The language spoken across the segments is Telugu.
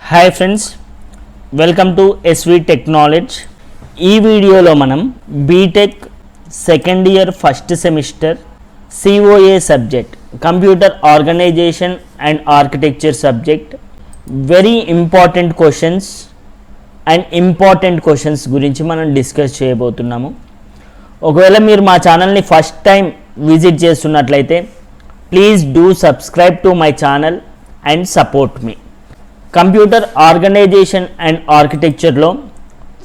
Hi friends, welcome to SV technology. ఈ వీడియోలో మనం BTech second year first semester COA subject computer organisation and architecture subject very important questions గురించి మనం డిస్కస్ చేయబోతున్నాము. ఒకవేళ మీరు మా ఛానల్ని ఫస్ట్ టైం విజిట్ చేస్తున్నట్లయితే please do subscribe to my channel and support me. Computer organisation and ఆర్కిటెక్చర్లో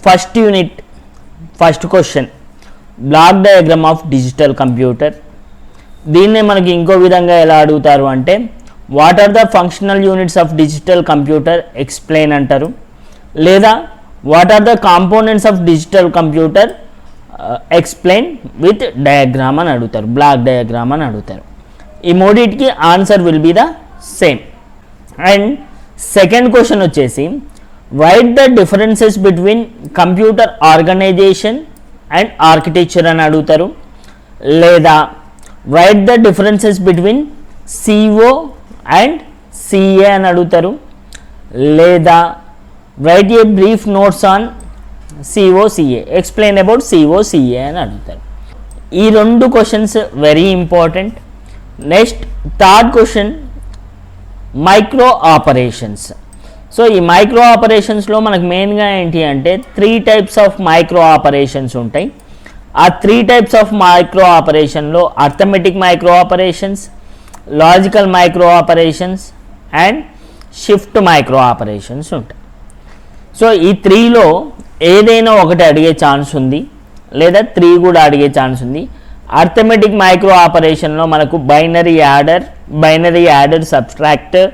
first unit first question block diagram of digital computer. దీన్నే మనకి ఇంకో విధంగా ఎలా అడుగుతారు అంటే what are the functional units of digital computer explain అంటారు, లేదా what are the components of digital computer explain with diagram అని అడుగుతారు, బ్లాక్ డయాగ్రామ్ అని అడుగుతారు. ఈ మూడింటికి answer will be the same. And second question వచ్చేసి write the differences between computer organisation and architecture అని అడుగుతారు, లేదా write the differences between CO and CA అని అడుగుతారు, లేదా write a brief notes on CO CA explain about CO CA అని అడుగుతారు. ఈ రెండు questions very important. Next third question micro operations. So ఈ మైక్రో ఆపరేషన్స్లో మనకు మెయిన్గా ఏంటి అంటే 3 types ఆఫ్ మైక్రో ఆపరేషన్స్ ఉంటాయి. ఆ 3 types ఆఫ్ మైక్రో ఆపరేషన్లో arithmetic micro operations, logical micro operations and shift micro operations ఉంటాయి. సో ఈ 3లో ఏదైనా ఒకటి అడిగే ఛాన్స్ ఉంది, లేదా 3 కూడా అడిగే ఛాన్స్ ఉంది. అర్థమెటిక్ మైక్రో ఆపరేషన్లో మనకు binary adder subtractor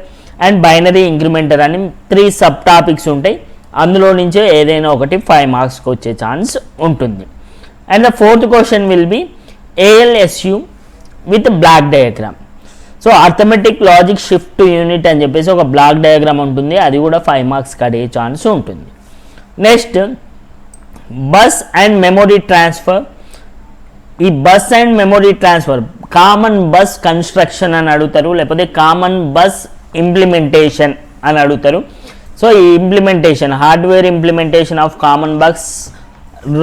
and binary incrementer అని 3 సబ్ టాపిక్స్ ఉంటాయి. అందులో నుంచే ఏదైనా ఒకటి 5 మార్క్స్కి వచ్చే ఛాన్స్ ఉంటుంది. And the fourth question will be ALSU with block diagram. So arithmetic logic shift unit అని చెప్పేసి ఒక బ్లాక్ డయాగ్రామ్ ఉంటుంది, అది కూడా 5 మార్క్స్కి అడిగే ఛాన్స్ ఉంటుంది. Next bus and memory transfer. ఈ bus and memory transfer common bus construction అని అడుగుతారు, లేకపోతే కామన్ బస్ ఇంప్లిమెంటేషన్ అని అడుగుతారు. సో ఈ implementation hardware implementation of common bus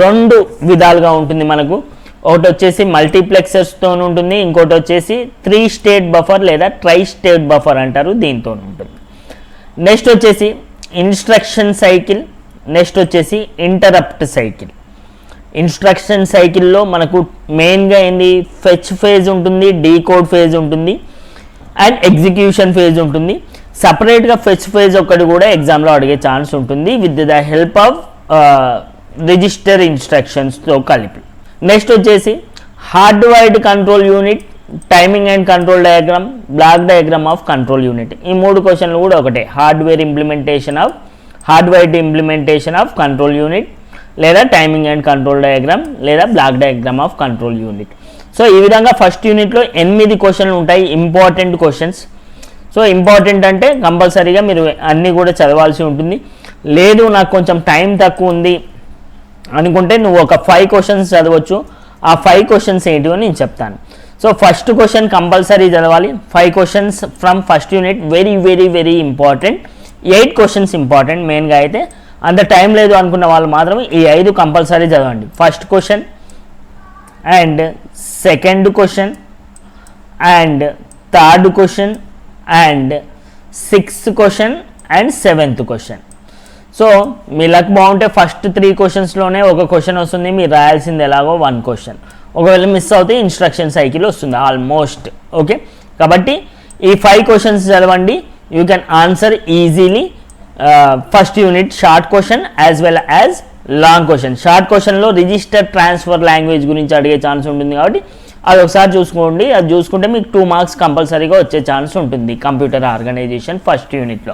2 విధాలుగా ఉంటుంది మనకు. ఒకటి వచ్చేసి మల్టీప్లెక్సర్స్తో ఉంటుంది, ఇంకోటి వచ్చేసి 3 స్టేట్ బఫర్ లేదా ట్రై స్టేట్ బఫర్ అంటారు, దీంతో ఉంటుంది. నెక్స్ట్ వచ్చేసి ఇన్స్ట్రక్షన్ సైకిల్, నెక్స్ట్ వచ్చేసి ఇంటరప్ట్ సైకిల్. ఇన్స్ట్రక్షన్ సైకిల్లో మనకు మెయిన్గా ఏంది ఫెచ్ ఫేజ్ ఉంటుంది, డీకోడ్ ఫేజ్ ఉంటుంది అండ్ ఎగ్జిక్యూషన్ ఫేజ్ ఉంటుంది. సపరేట్గా ఫెచ్ ఫేజ్ ఒకటి కూడా ఎగ్జామ్లో అడిగే ఛాన్స్ ఉంటుంది with the help of register ఇన్స్ట్రక్షన్స్తో కలిపి. నెక్స్ట్ వచ్చేసి hardwired control unit, timing and control diagram, block diagram of control unit. ఈ 3 క్వశ్చన్లు కూడా ఒకటే, hardwired implementation of control unit, లేదా టైమింగ్ అండ్ కంట్రోల్ డయాగ్రామ్, లేదా block diagram of control unit. So ఈ విధంగా ఫస్ట్ యూనిట్లో 8 క్వశ్చన్లు ఉంటాయి, ఇంపార్టెంట్ క్వశ్చన్స్. సో ఇంపార్టెంట్ అంటే కంపల్సరీగా మీరు అన్నీ కూడా చదవాల్సి ఉంటుంది. లేదు నాకు కొంచెం టైం తక్కువ ఉంది అనుకుంటే నువ్వు ఒక 5 క్వశ్చన్స్ చదవచ్చు. ఆ 5 క్వశ్చన్స్ ఏంటివో నేను చెప్తాను. సో ఫస్ట్ క్వశ్చన్ కంపల్సరీ చదవాలి. 5 questions from first unit very very very important. 8 questions important. మెయిన్గా అయితే అంత టైం లేదు అనుకున్న వాళ్ళు మాత్రం ఈ 5 కంపల్సరీ చదవండి. First question and second question and third question and 6th question and 7th question. So me luck బాగుంటే ఫస్ట్ 3 క్వశ్చన్స్లోనే ఒక క్వశ్చన్ వస్తుంది, మీరు రాయాల్సింది ఎలాగో 1 క్వశ్చన్. ఒకవేళ మిస్ అవుతే ఇన్స్ట్రక్షన్ సైకిల్ వస్తుంది ఆల్మోస్ట్. ఓకే, కాబట్టి ఈ 5 క్వశ్చన్స్ చదవండి. You can answer easily first unit short question as well as long question. Short క్వశ్చన్లో రిజిస్టర్ ట్రాన్స్ఫర్ లాంగ్వేజ్ గురించి అడిగే ఛాన్స్ ఉంటుంది, కాబట్టి అది ఒకసారి చూసుకోండి. అది చూసుకుంటే మీకు 2 మార్క్స్ కంపల్సరీగా వచ్చే ఛాన్స్ ఉంటుంది కంప్యూటర్ ఆర్గనైజేషన్ ఫస్ట్ యూనిట్లో.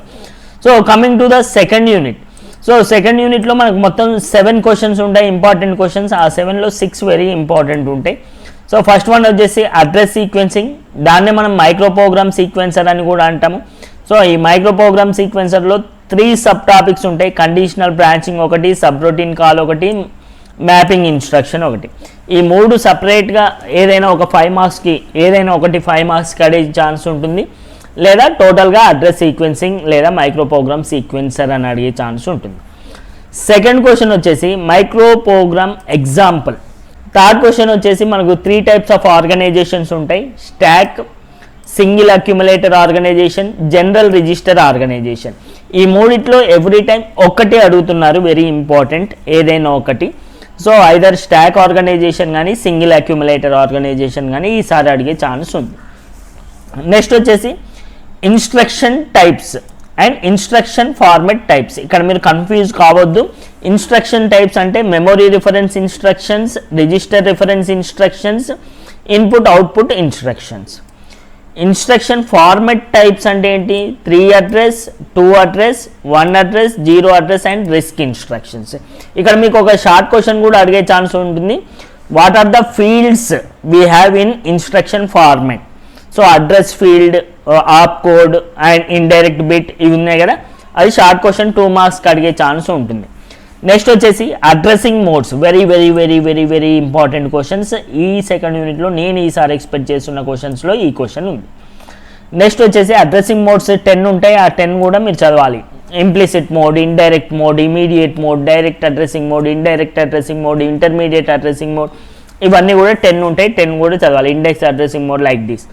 So coming to the second unit. So second యూనిట్లో మనకు మొత్తం 7 క్వశ్చన్స్ ఉంటాయి, ఇంపార్టెంట్ క్వశ్చన్స్. ఆ 7లో 6 వెరీ ఇంపార్టెంట్ ఉంటాయి. సో ఫస్ట్ వన్ వచ్చేసి అడ్రస్ సీక్వెన్సింగ్, దాన్నే మనం మైక్రో ప్రోగ్రామ్ సీక్వెన్సర్ అని కూడా అంటాము. సో ఈ మైక్రో ప్రోగ్రామ్ సీక్వెన్సర్లో 3 సబ్ టాపిక్స్ ఉంటాయి, కండిషనల్ బ్రాంచింగ్ ఒకటి, సబ్ రొటీన్ కాల్ ఒకటి, మ్యాపింగ్ ఇన్స్ట్రక్షన్ ఒకటి. ఈ 3 సపరేట్గా ఏదైనా ఒక 5 మార్క్స్కి అడిగే ఛాన్స్ ఉంటుంది. లేదా టోటల్గా అడ్రస్ సీక్వెన్సింగ్ లేదా మైక్రో ప్రోగ్రామ్ సీక్వెన్సర్ అని అడిగే ఛాన్స్ ఉంటుంది. సెకండ్ క్వశ్చన్ వచ్చేసి micro program example. Third question వచ్చేసి మనకు 3 టైప్స్ ఆఫ్ ఆర్గనైజేషన్స్ ఉంటాయి. Stack, single accumulator organization, general register organization. ఈ మూడిట్లో ఎవ్రీ టైం ఒకటి అడుగుతున్నారు, వెరీ ఇంపార్టెంట్, ఏదైనా ఒకటి. సో ఐదర్ స్టాక్ ఆర్గనైజేషన్ కానీ సింగిల్ అక్యుములేటర్ ఆర్గనైజేషన్ కానీ ఈసారి అడిగే ఛాన్స్ ఉంది. నెక్స్ట్ వచ్చేసి instruction types and instruction format types. ఇక్కడ మీరు కన్ఫ్యూజ్ కావద్దు. ఇన్స్ట్రక్షన్ టైప్స్ అంటే memory reference instructions, register reference instructions, input output instructions. Instruction format types అంటే ఏంటి? 3 address, 2 address, 1 address, 0 address and RISC instructions. ఇక్కడ మీకు ఒక షార్ట్ క్వశ్చన్ కూడా అడిగే ఛాన్స్ ఉంటుంది. What are the fields we have in instruction format? So address field, op code and indirect bit ఇవి ఉన్నాయి కదా, అది షార్ట్ క్వశ్చన్ 2 మార్క్స్కి అడిగే ఛాన్స్ ఉంటుంది. నెక్స్ట్ వచ్చేసి addressing modes, very very very very very important questions. ఈ సెకండ్ యూనిట్లో నేను ఈసారి ఎక్స్పెక్ట్ చేస్తున్న క్వశ్చన్స్లో ఈ క్వశ్చన్ ఉంది. నెక్స్ట్ వచ్చేసి అడ్రసింగ్ మోడ్స్ 10 ఉంటాయి, ఆ 10 కూడా మీరు చదవాలి. Implicit mode, indirect mode, immediate mode, direct addressing mode, indirect addressing mode, intermediate addressing mode, ఇవన్నీ కూడా 10 ఉంటాయి, 10 కూడా చదవాలి. Index addressing mode like this.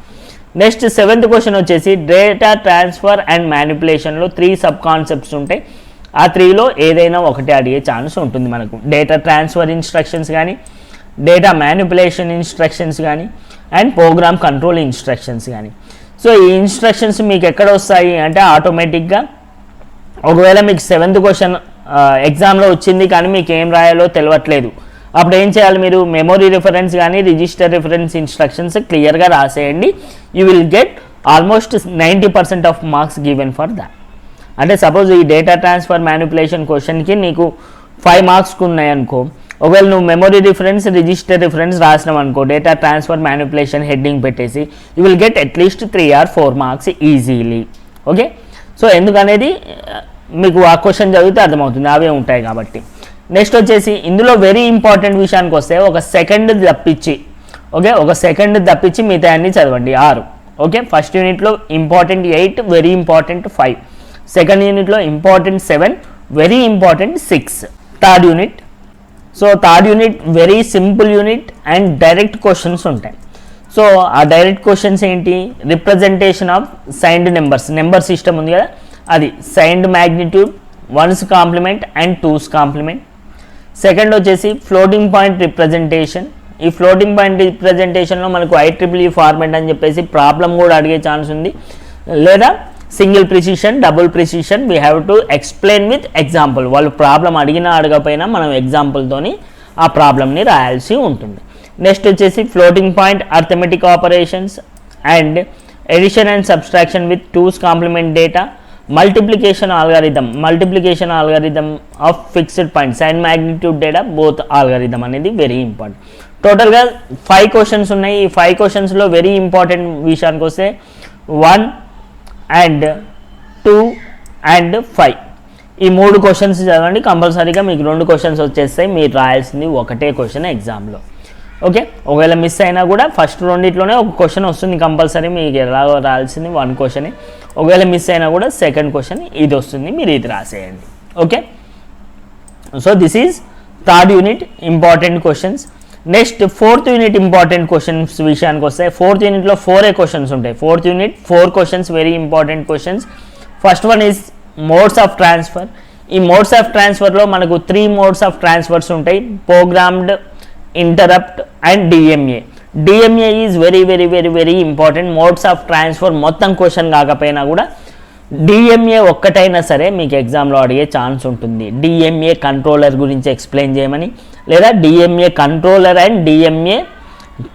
Next 7th question వచ్చేసి డేటా ట్రాన్స్ఫర్ అండ్ మ్యానిపులేషన్లో 3 సబ్ కాన్సెప్ట్స్ ఉంటాయి. ఆ 3లో ఏదైనా ఒకటి అడిగే ఛాన్స్ ఉంటుంది మనకు. డేటా ట్రాన్స్ఫర్ ఇన్స్ట్రక్షన్స్ కానీ, డేటా మ్యానిపులేషన్ ఇన్స్ట్రక్షన్స్ కానీ, అండ్ ప్రోగ్రామ్ కంట్రోల్ ఇన్స్ట్రక్షన్స్ కానీ. సో ఈ ఇన్స్ట్రక్షన్స్ మీకు ఎక్కడ వస్తాయి అంటే ఆటోమేటిక్గా ఒకవేళ మీకు 7th క్వశ్చన్ ఎగ్జామ్లో వచ్చింది కానీ మీకు ఏం రాయాలో తెలియట్లేదు, అప్పుడు ఏం చేయాలి? మీరు మెమొరీ రిఫరెన్స్ కానీ రిజిస్టర్ రిఫరెన్స్ ఇన్స్ట్రక్షన్స్ క్లియర్గా రాసేయండి. You will get almost 90% of marks given for that. అంటే సపోజ్ ఈ డేటా ట్రాన్స్ఫర్ మ్యానిపులేషన్ క్వశ్చన్కి నీకు 5 మార్క్స్ ఉన్నాయనుకో, ఒకవేళ నువ్వు మెమొరీ రిఫరెన్స్ రిజిస్టర్ రిఫరెన్స్ రాసినావు అనుకో, డేటా ట్రాన్స్ఫర్ మ్యానిపులేషన్ హెడ్డింగ్ పెట్టేసి, you will get at least 3 or 4 marks easily. Okay, so ఎందుకనేది మీకు ఆ క్వశ్చన్ చదివితే అర్థమవుతుంది, అవే ఉంటాయి కాబట్టి. నెక్స్ట్ వచ్చేసి ఇందులో వెరీ ఇంపార్టెంట్ విషయానికి వస్తే ఒక సెకండ్ తప్పించి, ఓకే, ఒక సెకండ్ తప్పించి మిగతా అన్ని చదవండి 6. ఓకే, ఫస్ట్ యూనిట్లో ఇంపార్టెంట్ 8, వెరీ ఇంపార్టెంట్ 5. సెకండ్ యూనిట్లో important 7, very important 6. Third unit, so third unit very simple unit and direct questions ఉంటాయి. సో ఆ డైరెక్ట్ క్వశ్చన్స్ ఏంటి? Representation of signed numbers, number system ఉంది కదా, అది signed magnitude, 1's complement and 2's complement. Second వచ్చేసి ఫ్లోటింగ్ పాయింట్ రిప్రజెంటేషన్. ఈ ఫ్లోటింగ్ పాయింట్ రిప్రజెంటేషన్లో మనకు IEEE ఫార్మెట్ అని చెప్పేసి ప్రాబ్లం కూడా అడిగే ఛాన్స్ ఉంది, లేదా single precision, double precision, we have to explain with example. వాళ్ళు ప్రాబ్లం అడిగినా అడగపోయినా మనం ఎగ్జాంపుల్తోని ఆ ప్రాబ్లమ్ని రాయాల్సి ఉంటుంది. నెక్స్ట్ వచ్చేసి floating point arithmetic operations and addition and subtraction with 2's complement data, multiplication algorithm of fixed point, sign magnitude data, Booth algorithm అనేది వెరీ ఇంపార్టెంట్. టోటల్గా 5 క్వశ్చన్స్ ఉన్నాయి. ఈ 5 క్వశ్చన్స్లో వెరీ ఇంపార్టెంట్ విషయానికి వస్తే 1 and 2 and 5 ఈ 3 క్వశ్చన్స్ చదవండి కంపల్సరీగా. మీకు 2 క్వశ్చన్స్ వచ్చేస్తాయి, మీరు రాయాల్సింది ఒకటే క్వశ్చన్ ఎగ్జామ్లో. ఓకే, ఒకవేళ మిస్ అయినా కూడా ఫస్ట్ రెండిట్లోనే ఒక క్వశ్చన్ వస్తుంది కంపల్సరీ, మీకు ఎలా రాయాల్సింది 1 క్వశ్చనే. ఒకవేళ మిస్ అయినా కూడా సెకండ్ క్వశ్చన్ ఇది వస్తుంది, మీరు ఇది రాసేయండి. Okay, so this is third unit important questions. Next 4th unit important questions విషయానికి వస్తే 4th యూనిట్లో 4 క్వశ్చన్స్ ఉంటాయి. 4th unit 4 questions, very important questions. First one is modes of transfer. ఈ మోడ్స్ ఆఫ్ ట్రాన్స్ఫర్లో మనకు 3 మోడ్స్ ఆఫ్ ట్రాన్స్ఫర్స్ ఉంటాయి: programmed, interrupt and DMA. DMA is very very very very important. Modes of transfer మొత్తం క్వశ్చన్ కాకపోయినా కూడా డిఎంఏ ఒక్కటైనా సరే మీకు ఎగ్జామ్లో అడిగే ఛాన్స్ ఉంటుంది. డిఎంఏ కంట్రోలర్ గురించి ఎక్స్ప్లెయిన్ చేయమని, లేదా DMA controller and DMA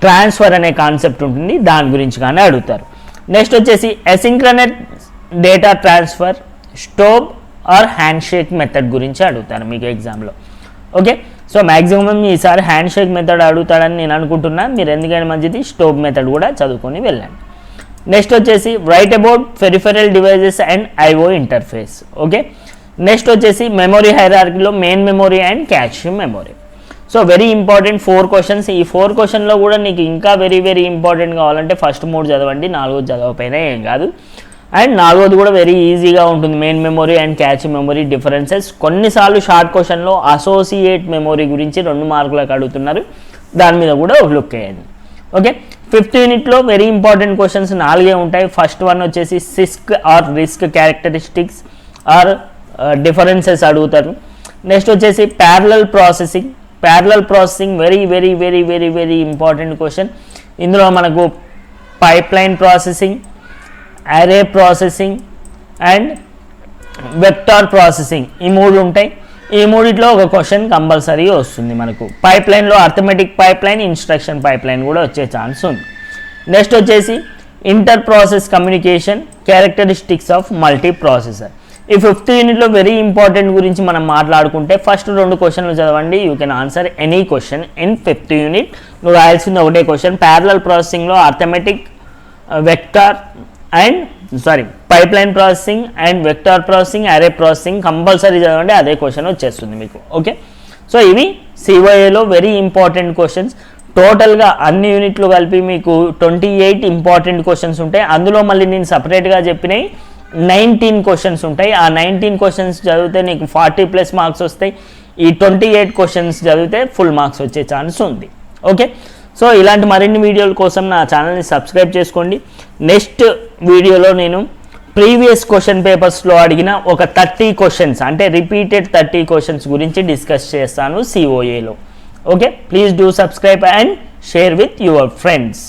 transfer అనే కాన్సెప్ట్ ఉంటుంది, దాని గురించి కానీ అడుగుతారు. నెక్స్ట్ వచ్చేసి asynchronous data transfer, strobe or handshake method గురించి అడుగుతారు మీకు ఎగ్జామ్లో. ఓకే, సో మ్యాక్సిమం ఈసారి హ్యాండ్ షేక్ మెథడ్ అడుగుతాడని నేను అనుకుంటున్నాను. మీరు ఎందుకైనా మంచిది స్టోబ్ మెథడ్ కూడా చదువుకొని వెళ్ళండి. నెక్స్ట్ వచ్చేసి write about peripheral devices and IO interface. Okay, next వచ్చేసి మెమొరీ హైరార్కీలో main memory and cache memory. So very important 4 questions. ఈ 4 క్వశ్చన్లో కూడా నీకు ఇంకా వెరీ వెరీ ఇంపార్టెంట్ కావాలంటే ఫస్ట్ 3 చదవండి, 4 చదవకపోయినా ఏం కాదు. అండ్ నాలుగోది కూడా వెరీ ఈజీగా ఉంటుంది, main memory and catch memory differences. కొన్నిసార్లు షార్ట్ క్వశ్చన్లో అసోసియేట్ మెమొరీ గురించి 2 మార్కులకు అడుగుతున్నారు, దాని మీద కూడా ఒక లుక్ వేయండి. ఓకే, 5th యూనిట్లో వెరీ ఇంపార్టెంట్ క్వశ్చన్స్ 4 ఉంటాయి. ఫస్ట్ వన్ వచ్చేసి CISC or RISC characteristics or differences అడుగుతారు. నెక్స్ట్ వచ్చేసి parallel processing very very very very very important question. ఇందులో మనకు pipeline processing, array processing and vector processing ఈ 3 ఉంటాయి. ఈ 3లో ఒక క్వశ్చన్ కంపల్సరీ వస్తుంది మనకు. పైప్లైన్లో అర్థమెటిక్ పైప్లైన్, ఇన్స్ట్రక్షన్ పైప్లైన్ కూడా వచ్చే ఛాన్స్ ఉంది. నెక్స్ట్ వచ్చేసి inter process communication, characteristics of multi processor. ఈ 5th యూనిట్లో వెరీ ఇంపార్టెంట్ గురించి మనం మాట్లాడుకుంటే ఫస్ట్ 2 క్వశ్చన్లు చదవండి, you can answer any question in 5th unit. నువ్వు రాయాల్సింది ఒకటే క్వశ్చన్, ప్యారలల్ ప్రాసెసింగ్లో arithmetic, vector and pipeline processing and vector processing, array processing compulsory చదవండి, అదే క్వశ్చన్ వచ్చేస్తుంది మీకు. ఓకే, సో ఇవి COAలో వెరీ ఇంపార్టెంట్ క్వశ్చన్స్. టోటల్గా అన్ని యూనిట్లు కలిపి మీకు 28 ఇంపార్టెంట్ క్వశ్చన్స్ ఉంటాయి. అందులో మళ్ళీ నేను సపరేట్గా చెప్పినవి 19 క్వశ్చన్స్ ఉంటాయి. ఆ 19 క్వశ్చన్స్ చదివితే నీకు 40+ మార్క్స్ వస్తాయి. ఈ 28 క్వశ్చన్స్ చదివితే ఫుల్ మార్క్స్ వచ్చే ఛాన్స్ ఉంది. ఓకే, సో ఇలాంటి మరిన్ని వీడియోల కోసం నా ఛానల్ని సబ్స్క్రైబ్ చేసుకోండి. నెక్స్ట్ వీడియోలో నేను ప్రీవియస్ క్వశ్చన్ పేపర్స్లో అడిగిన ఒక 30 క్వశ్చన్స్ అంటే రిపీటెడ్ 30 క్వశ్చన్స్ గురించి డిస్కస్ చేస్తాను COAలో. Okay, please do subscribe and share with your friends.